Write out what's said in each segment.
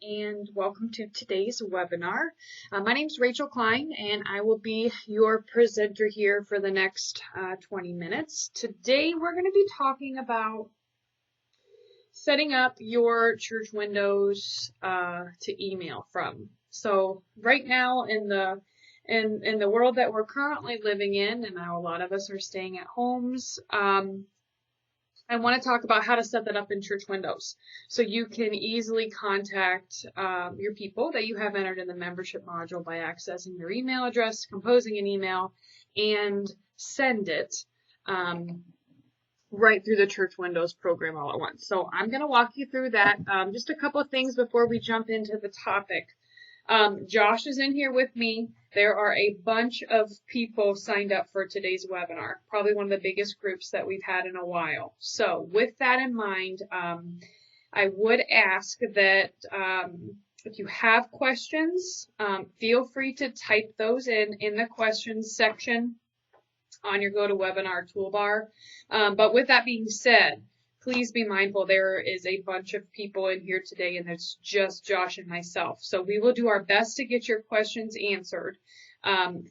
and welcome to today's webinar. My name is Rachel Klein and I will be your presenter here for the next 20 minutes. Today we're going to be talking about setting up your church windows to email from. So right now in the world that we're currently living in, and now a lot of us are staying at homes, I want to talk about how to set that up in church windows so you can easily contact your people that you have entered in the membership module by accessing their email address, composing an email, and send it right through the church windows program all at once. So I'm going to walk you through that. Just a couple of things before we jump into the topic. Josh is in here with me. There are a bunch of people signed up for today's webinar, probably one of the biggest groups that we've had in a while. So with that in mind, I would ask that if you have questions, feel free to type those in the questions section on your GoToWebinar toolbar. But with that being said, please be mindful there is a bunch of people in here today and it's just Josh and myself. So we will do our best to get your questions answered.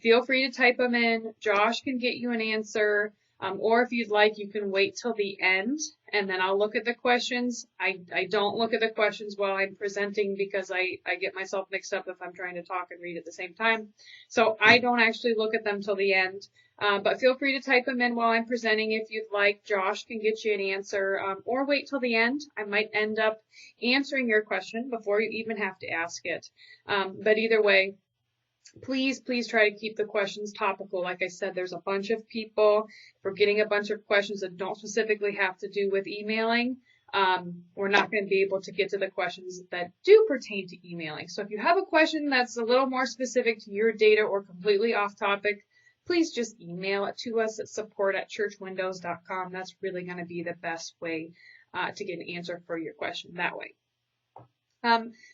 Feel free to type them in. Josh can get you an answer. Or if you'd like, you can wait till the end and then I'll look at the questions. I don't look at the questions while I'm presenting because I get myself mixed up if I'm trying to talk and read at the same time. So I don't actually look at them till the end. But feel free to type them in while I'm presenting if you'd like. Josh can get you an answer, or wait till the end. I might end up answering your question before you even have to ask it. But either way, please try to keep the questions topical. Like I said, there's a bunch of people. We're getting a bunch of questions that don't specifically have to do with emailing. We're not going to be able to get to the questions that do pertain to emailing. So if you have a question that's a little more specific to your data or completely off topic, please just email it to us at support@churchwindows.com. That's really going to be the best way to get an answer for your question that way.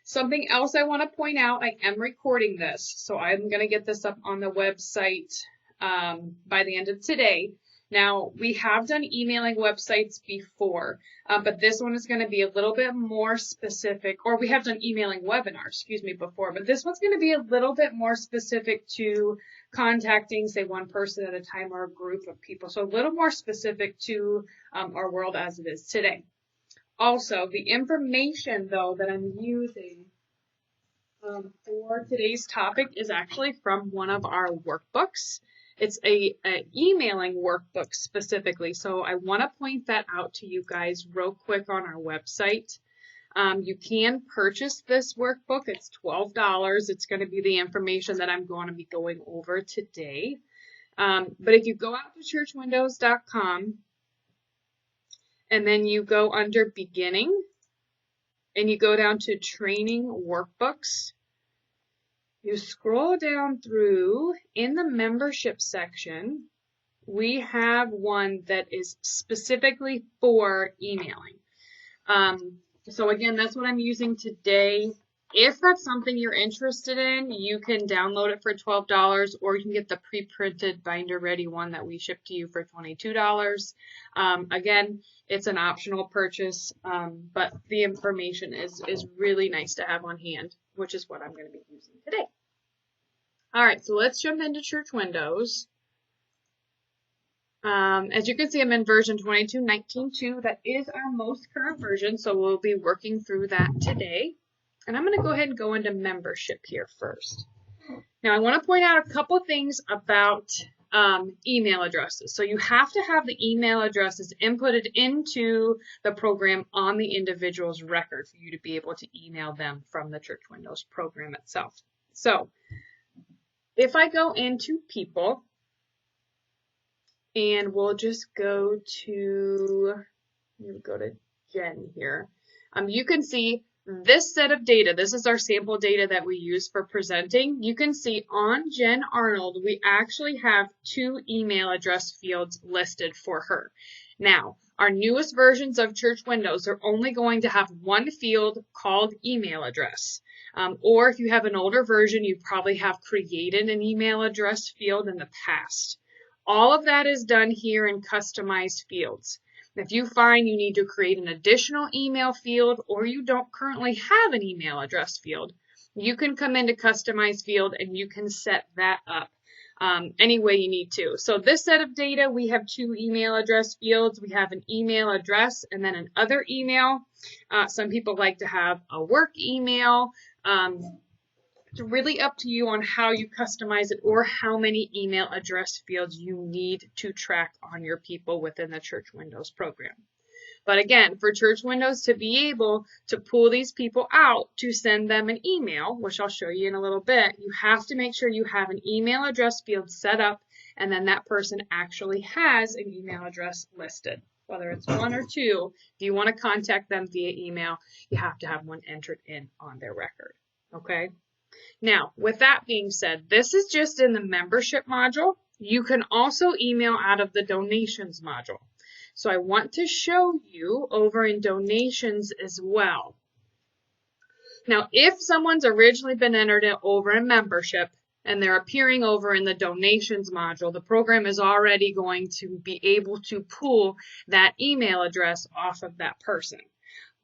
Something else I want to point out, I am recording this, so I'm going to get this up on the website by the end of today. Now, we have done emailing websites before, but this one is going to be a little bit more specific, or we have done emailing webinars, before, but this one's going to be a little bit more specific to contacting, say, one person at a time or a group of people. So a little more specific to our world as it is today. Also, the information, though, that I'm using for today's topic is actually from one of our workbooks. It's a emailing workbook specifically, so I want to point that out to you guys real quick on our website. You can purchase this workbook. It's $12. It's going to be the information that I'm going to be going over today. But if you go out to churchwindows.com and then you go under beginning and you go down to training workbooks, you scroll down through in the membership section, we have one that is specifically for emailing. So again, that's what I'm using today. If that's something you're interested in, you can download it for $12 or you can get the pre-printed binder ready one that we ship to you for $22. Again, it's an optional purchase, but the information is really nice to have on hand, which is what I'm going to be using today. All right, so let's jump into Church Windows. As you can see, I'm in version 22.19.2. That is our most current version, so we'll be working through that today. And I'm going to go ahead and go into membership here first. Now, I want to point out a couple things about email addresses. So you have to have the email addresses inputted into the program on the individual's record for you to be able to email them from the Church Windows program itself. So if I go into people, and we'll just go to Jen here. You can see this set of data. This is our sample data that we use for presenting. You can see on Jen Arnold, we actually have 2 email address fields listed for her. Now, our newest versions of Church Windows are only going to have one field called email address. Or if you have an older version, you probably have created an email address field in the past. All of that is done here in customized fields. If you find you need to create an additional email field or you don't currently have an email address field, you can come into Customize Field and you can set that up any way you need to. So this set of data, we have 2 email address fields. We have an email address and then an other email. Some people like to have a work email. It's really up to you on how you customize it or how many email address fields you need to track on your people within the Church Windows program. But again, for Church Windows to be able to pull these people out to send them an email, which I'll show you in a little bit, you have to make sure you have an email address field set up and then that person actually has an email address listed. Whether it's 1 or 2, if you want to contact them via email, you have to have one entered in on their record. Okay? Now, with that being said, this is just in the membership module. You can also email out of the donations module. So I want to show you over in donations as well. Now, if someone's originally been entered over in membership and they're appearing over in the donations module, the program is already going to be able to pull that email address off of that person.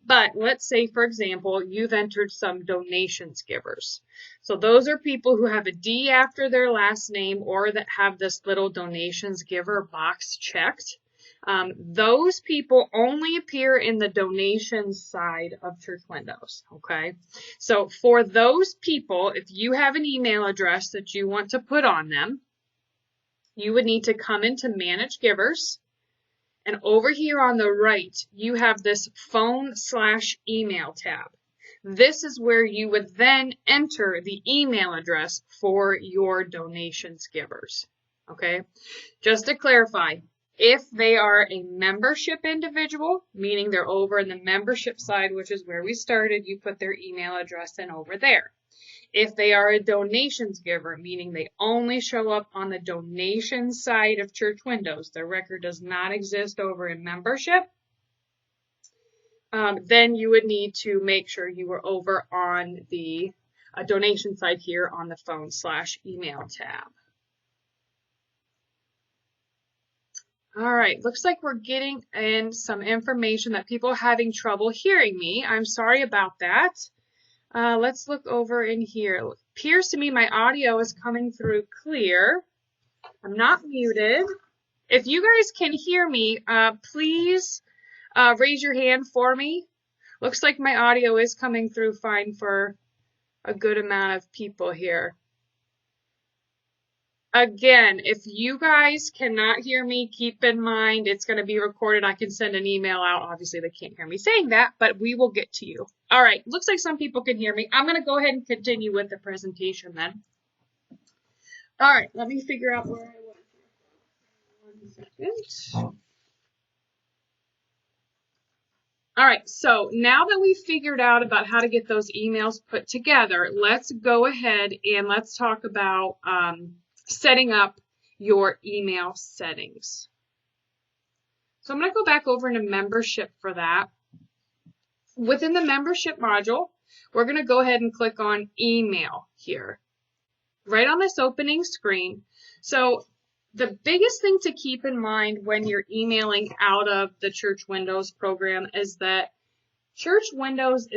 But let's say, for example, you've entered some donations givers. So those are people who have a D after their last name or that have this little donations giver box checked. Those people only appear in the donations side of Church Windows, okay? So for those people, if you have an email address that you want to put on them, you would need to come into Manage Givers. And over here on the right, you have this phone/email tab. This is where you would then enter the email address for your donations givers. Okay, just to clarify, if they are a membership individual, meaning they're over in the membership side, which is where we started, you put their email address in over there. If they are a donations giver, meaning they only show up on the donation side of Church Windows, their record does not exist over in membership, then you would need to make sure you were over on the donation side here on the phone/email tab. All right, looks like we're getting in some information that people are having trouble hearing me. I'm sorry about that. Let's look over in here. It appears to me my audio is coming through clear. I'm not muted. If you guys can hear me, please raise your hand for me. Looks like my audio is coming through fine for a good amount of people here. Again, if you guys cannot hear me, keep in mind it's going to be recorded. I can send an email out. Obviously, they can't hear me saying that, but we will get to you. All right, looks like some people can hear me. I'm going to go ahead and continue with the presentation then. All right, let me figure out where I was. 1 second. All right, so now that we've figured out about how to get those emails put together, let's go ahead and let's talk about setting up your email settings. So I'm going to go back over into membership for that. Within the membership module, we're going to go ahead and click on email here, right on this opening screen. So the biggest thing to keep in mind when you're emailing out of the Church Windows program is that Church Windows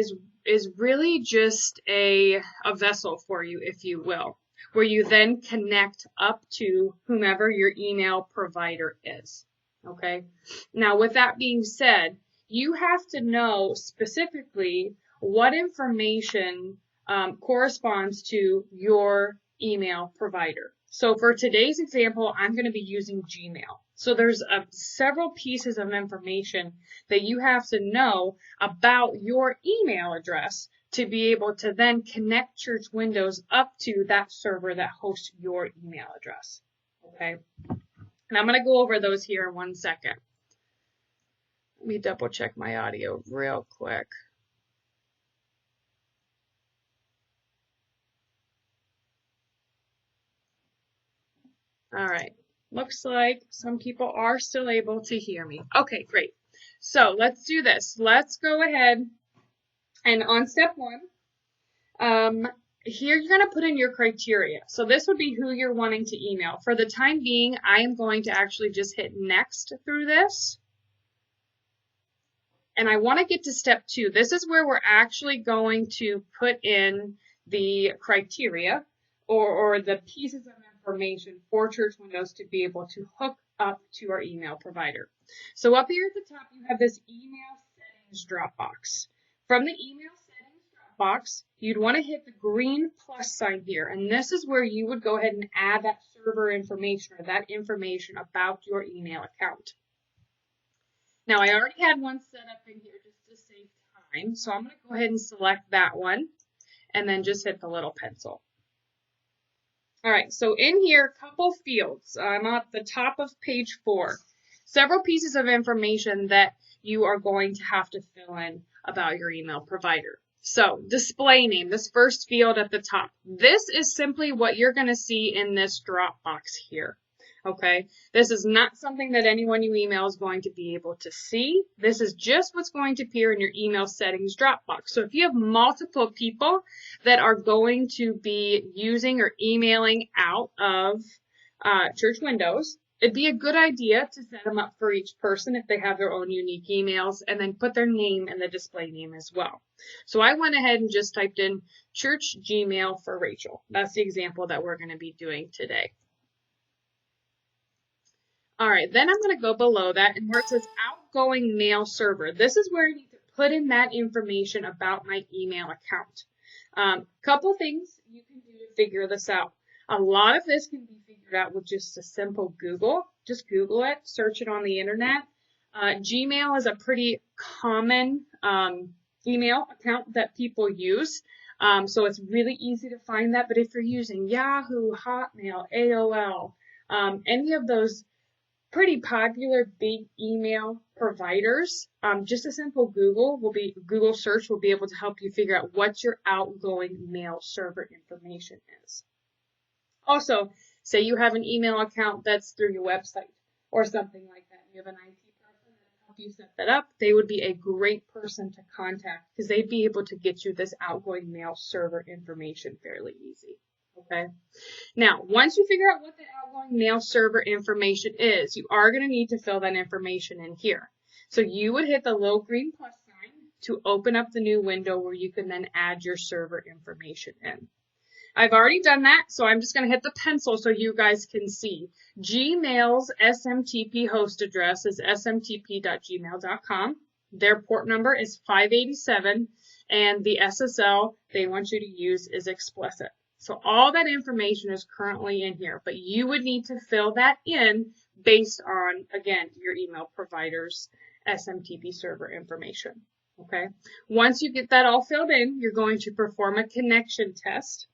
is really just a vessel for you, if you will, where you then connect up to whomever your email provider is. Okay. Now, with that being said, you have to know specifically what information corresponds to your email provider. So for today's example, I'm going to be using Gmail. So there's several pieces of information that you have to know about your email address to be able to then connect Church Windows up to that server that hosts your email address. Okay. And I'm going to go over those here in 1 second. Let me double check my audio real quick. All right, looks like some people are still able to hear me. Okay, great. So let's do this. Let's go ahead and on step 1, here you're going to put in your criteria. So this would be who you're wanting to email. For the time being, I am going to actually just hit next through this. And I want to get to step 2. This is where we're actually going to put in the criteria or the pieces of information for Church Windows to be able to hook up to our email provider. So up here at the top, you have this email settings drop box. From the email settings drop box, you'd want to hit the green plus sign here. And this is where you would go ahead and add that server information or that information about your email account. Now, I already had one set up in here just to save time, so I'm going to go ahead and select that one and then just hit the little pencil. All right, so in here, a couple fields. I'm at the top of page 4. Several pieces of information that you are going to have to fill in about your email provider. So, display name, this first field at the top. This is simply what you're going to see in this drop box here. Okay, this is not something that anyone you email is going to be able to see. This is just what's going to appear in your email settings drop box. So if you have multiple people that are going to be using or emailing out of Church Windows, it'd be a good idea to set them up for each person if they have their own unique emails and then put their name in the display name as well. So I went ahead and just typed in Church Gmail for Rachel. That's the example that we're going to be doing today. All right, then I'm going to go below that and where it says outgoing mail server. This is where I need to put in that information about my email account. Couple things you can do to figure this out. A lot of this can be figured out with just a simple Google. Just Google it, search it on the internet. Gmail is a pretty common email account that people use. So it's really easy to find that. But if you're using Yahoo, Hotmail, AOL, any of those pretty popular big email providers, just a simple Google search will be able to help you figure out what your outgoing mail server information is. Also, say you have an email account that's through your website or something like that. You have an IT person that can help you set that up. They would be a great person to contact because they'd be able to get you this outgoing mail server information fairly easy. Okay. Now, once you figure out what the outgoing mail server information is, you are going to need to fill that information in here. So you would hit the little green plus sign to open up the new window where you can then add your server information in. I've already done that, so I'm just going to hit the pencil so you guys can see. Gmail's SMTP host address is smtp.gmail.com. Their port number is 587, and the SSL they want you to use is explicit. So all that information is currently in here, but you would need to fill that in based on, again, your email provider's SMTP server information. Okay. Once you get that all filled in, you're going to perform a connection test.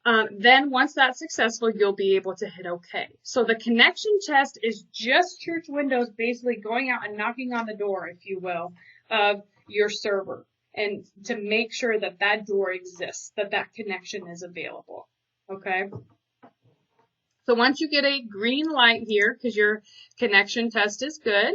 Then once that's successful, you'll be able to hit OK. So the connection test is just Church Windows basically going out and knocking on the door, if you will, of your server. And to make sure that that door exists, that that connection is available, okay? So once you get a green light here, because your connection test is good,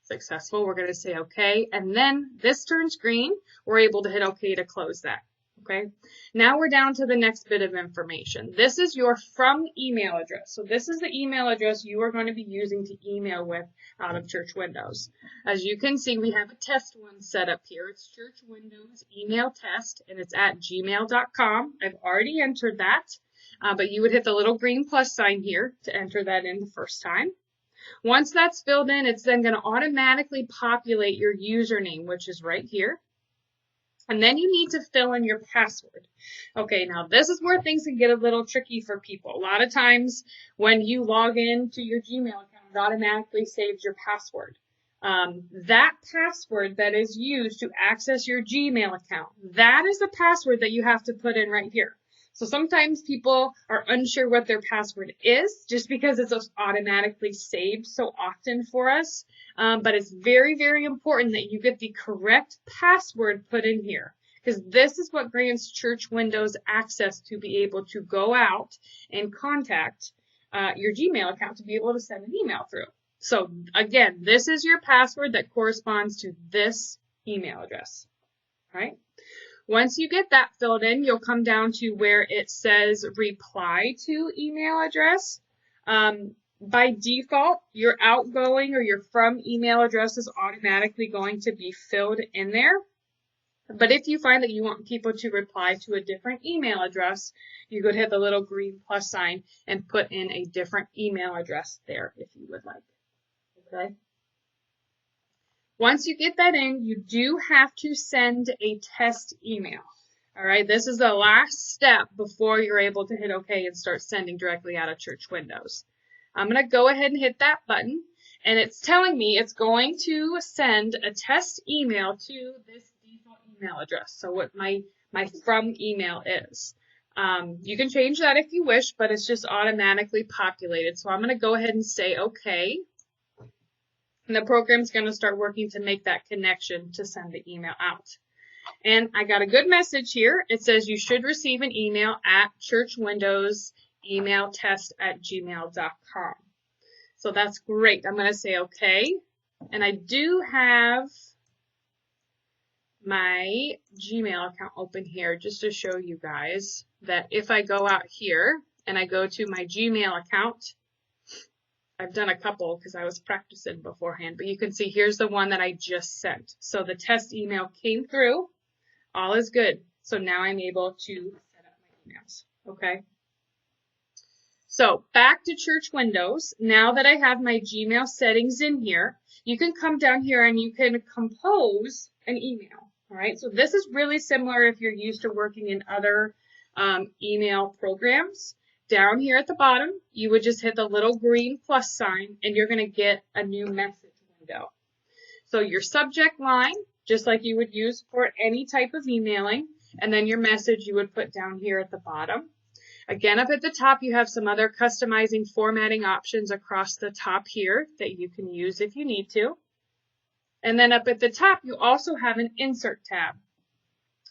successful, we're going to say okay, and then this turns green, we're able to hit okay to close that. Okay, now we're down to the next bit of information. This is your from email address. So this is the email address you are going to be using to email with out of Church Windows. As you can see, we have a test one set up here. It's Church Windows email test, and it's at gmail.com. I've already entered that, but you would hit the little green plus sign here to enter that in the first time. Once that's filled in, it's then going to automatically populate your username, which is right here. And then you need to fill in your password. Okay, now this is where things can get a little tricky for people. A lot of times when you log into your Gmail account, it automatically saves your password. That password that is used to access your Gmail account, that is the password that you have to put in right here. So sometimes people are unsure what their password is just because it's automatically saved so often for us. But it's very, very important that you get the correct password put in here because this is what grants Church Windows access to be able to go out and contact your Gmail account to be able to send an email through. So again, this is your password that corresponds to this email address. All right. Once you get that filled in, you'll come down to where it says reply to email address. by default, your outgoing or your from email address is automatically going to be filled in there. But if you find that you want people to reply to a different email address, you could hit the little green plus sign and put in a different email address there if you would like. Okay. Once you get that in, you do have to send a test email. All right, this is the last step before you're able to hit OK and start sending directly out of church windows. I'm going to go ahead and hit that button, and it's telling me it's going to send a test email to this default email address. So what my from email is. You can change that if you wish, but it's just automatically populated. So I'm going to go ahead and say OK. And the program's going to start working to make that connection to send the email out. And I got a good message here. It says you should receive an email at churchwindowsemailtest@gmail.com. So that's great. I'm going to say OK. And I do have my Gmail account open here just to show you guys that if I go out here and I go to my Gmail account, I've done a couple because I was practicing beforehand, but you can see here's the one that I just sent. So the test email came through. All is good. So now I'm able to set up my emails. Okay. So back to church windows. Now that I have my Gmail settings in here, you can come down here and you can compose an email. All right. So this is really similar if you're used to working in other email programs. Down here at the bottom, you would just hit the little green plus sign and you're going to get a new message window. So your subject line, just like you would use for any type of emailing, and then your message you would put down here at the bottom. Again, up at the top, you have some other customizing formatting options across the top here that you can use if you need to. And then up at the top, you also have an insert tab.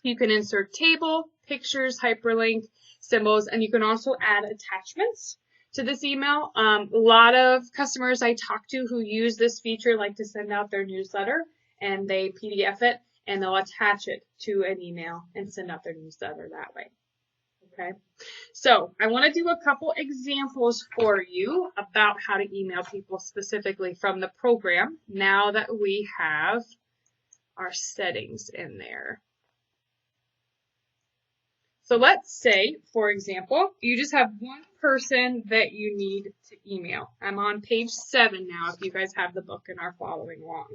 You can insert table, pictures, hyperlink, symbols, and you can also add attachments to this email. A lot of customers I talk to who use this feature like to send out their newsletter, and they PDF it and they'll attach it to an email and send out their newsletter that way. Okay, so I want to do a couple examples for you about how to email people specifically from the program now that we have our settings in there. So let's say, for example, you just have one person that you need to email. I'm on page 7 now if you guys have the book and are following along.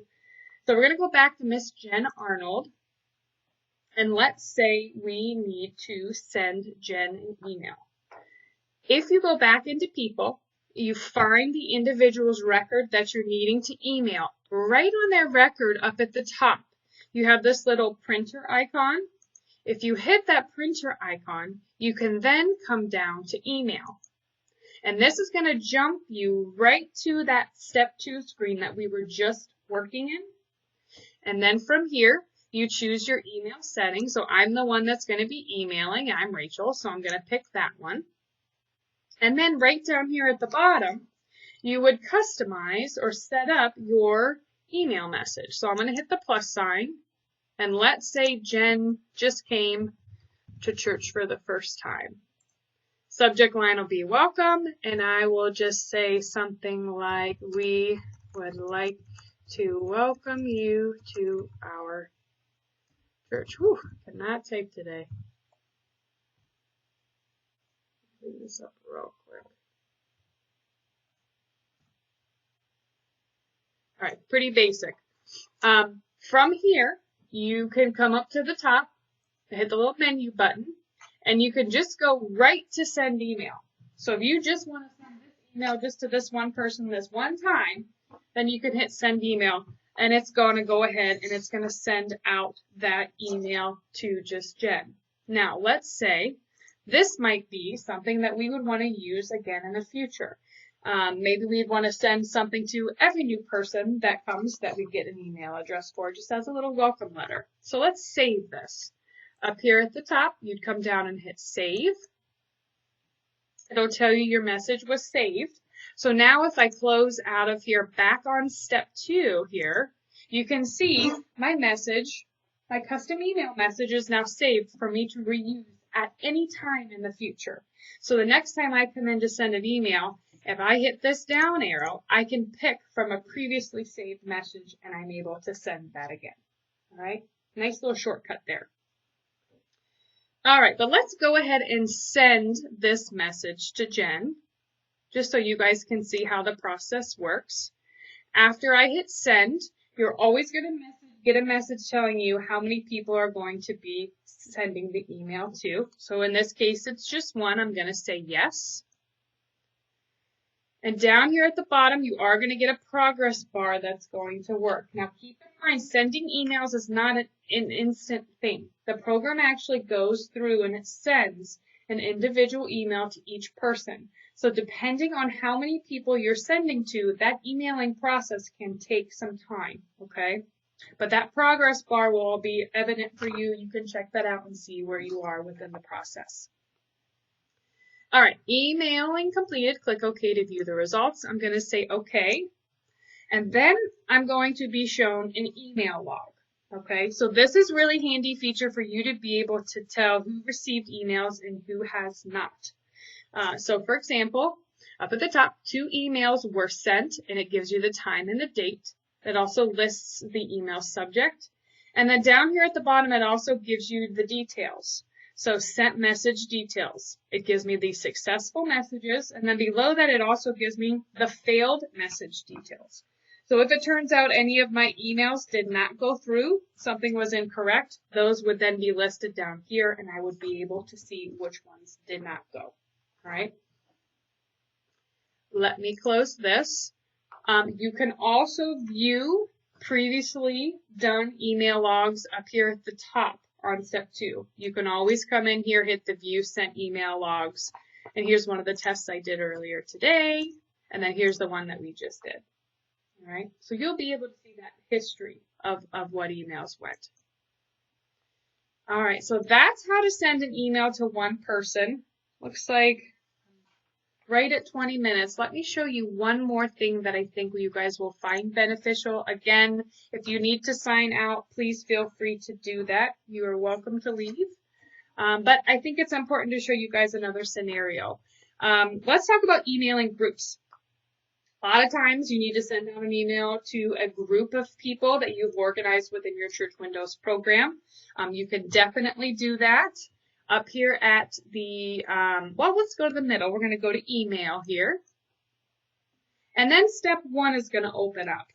So we're going to go back to Miss Jen Arnold. And let's say we need to send Jen an email. If you go back into People, you find the individual's record that you're needing to email. Right on their record up at the top, you have this little printer icon. If you hit that printer icon, you can then come down to email. And this is going to jump you right to that step 2 screen that we were just working in. And then from here, you choose your email setting. So I'm the one that's going to be emailing. I'm Rachel, so I'm going to pick that one. And then right down here at the bottom, you would customize or set up your email message. So I'm going to hit the plus sign. And let's say Jen just came to church for the first time. Subject line will be welcome, and I will just say something like, we would like to welcome you to our church. Whew, cannot type today. Clean this up real quick. All right, pretty basic. From here, you can come up to the top, hit the little menu button, and you can just go right to send email. So if you just want to send this email just to this one person this one time, then you can hit send email, and it's going to go ahead and it's going to send out that email to just Jen. Now, let's say this might be something that we would want to use again in the future. Maybe we'd want to send something to every new person that comes that we get an email address for, just as a little welcome letter. So let's save this. Up here at the top, you'd come down and hit save. It'll tell you your message was saved. So now if I close out of here back on step 2 here, you can see my message, my custom email message is now saved for me to reuse at any time in the future. So the next time I come in to send an email, If I hit this down arrow, I can pick from a previously saved message and I'm able to send that again. All right, nice little shortcut there. All right, but let's go ahead and send this message to Jen, just so you guys can see how the process works. After I hit send, you're always going to get a message telling you how many people are going to be sending the email to. So in this case, it's just one. I'm going to say yes. And down here at the bottom, you are going to get a progress bar that's going to work. Now keep in mind, sending emails is not an instant thing. The program actually goes through and it sends an individual email to each person. So depending on how many people you're sending to, that emailing process can take some time, okay? But that progress bar will all be evident for you. You can check that out and see where you are within the process. All right, emailing completed. Click OK to view the results. I'm going to say OK. And then I'm going to be shown an email log. Okay, so this is really handy feature for you to be able to tell who received emails and who has not. So for example, up at the top, 2 emails were sent, and it gives you the time and the date. It also lists the email subject. And then down here at the bottom, it also gives you the details. So sent message details. It gives me the successful messages, and then below that, it also gives me the failed message details. So if it turns out any of my emails did not go through, something was incorrect, those would then be listed down here, and I would be able to see which ones did not go. All right. Let me close this. You can also view previously done email logs up here at the top on step 2. You can always come in here, hit the view sent email logs. And here's one of the tests I did earlier today. And then here's the one that we just did. All right. So you'll be able to see that history of what emails went. All right. So that's how to send an email to one person. Looks like right at 20 minutes. Let me show you one more thing that I think you guys will find beneficial. Again, if you need to sign out, please feel free to do that. You are welcome to leave. But I think it's important to show you guys another scenario. Let's talk about emailing groups. A lot of times you need to send out an email to a group of people that you've organized within your Church Windows program. You can definitely do that. Up here at the, well, let's go to the middle. We're going to go to email here. And then step 1 is going to open up.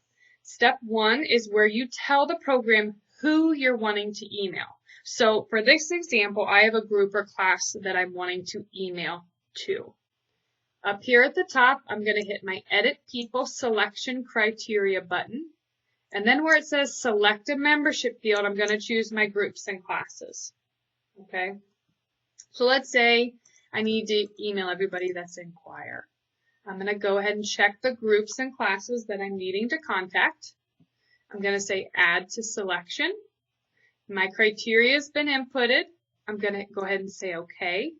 Step 1 is where you tell the program who you're wanting to email. So for this example, I have a group or class that I'm wanting to email to. Up here at the top, I'm going to hit my Edit People Selection Criteria button. And then where it says Select a Membership field, I'm going to choose my groups and classes. Okay. So let's say I need to email everybody that's in choir. I'm going to go ahead and check the groups and classes that I'm needing to contact. I'm going to say Add to Selection. My criteria has been inputted. I'm going to go ahead and say OK.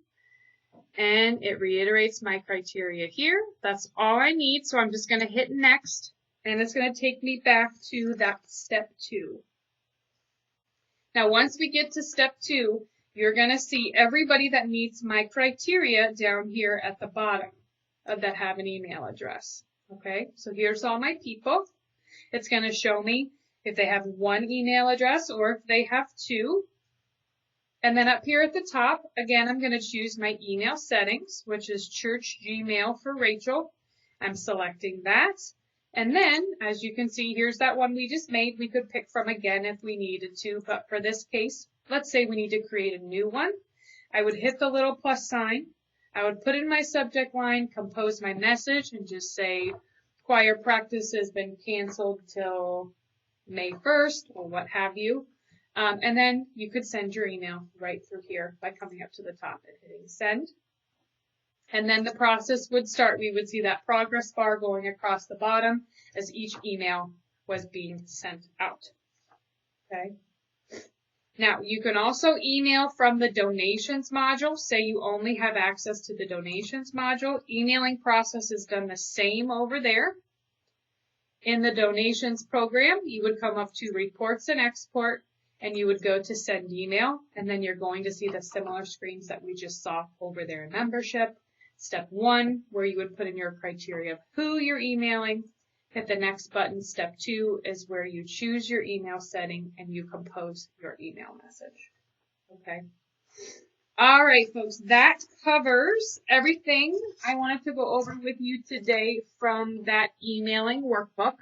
And it reiterates my criteria here. That's all I need. So I'm just going to hit Next. And it's going to take me back to that step 2. Now, once we get to step 2, you're going to see everybody that meets my criteria down here at the bottom that have an email address. Okay, so here's all my people. It's going to show me if they have 1 email address or if they have 2. And then up here at the top, again, I'm going to choose my email settings, which is Church Gmail for Rachel. I'm selecting that. And then, as you can see, here's that one we just made. We could pick from again if we needed to, but for this case, let's say we need to create a new one. I would hit the little plus sign. I would put in my subject line, compose my message, and just say, choir practice has been canceled till May 1st, or what have you. And then you could send your email right through here by coming up to the top and hitting send. And then the process would start. We would see that progress bar going across the bottom as each email was being sent out. Okay. Now, you can also email from the donations module. Say you only have access to the donations module. Emailing process is done the same over there. In the donations program, you would come up to reports and export, and you would go to send email, and then you're going to see the similar screens that we just saw over there in membership. step 1, where you would put in your criteria of who you're emailing. Hit the next button. Step 2 is where you choose your email setting and you compose your email message. Okay. All right, folks, that covers everything I wanted to go over with you today from that emailing workbook.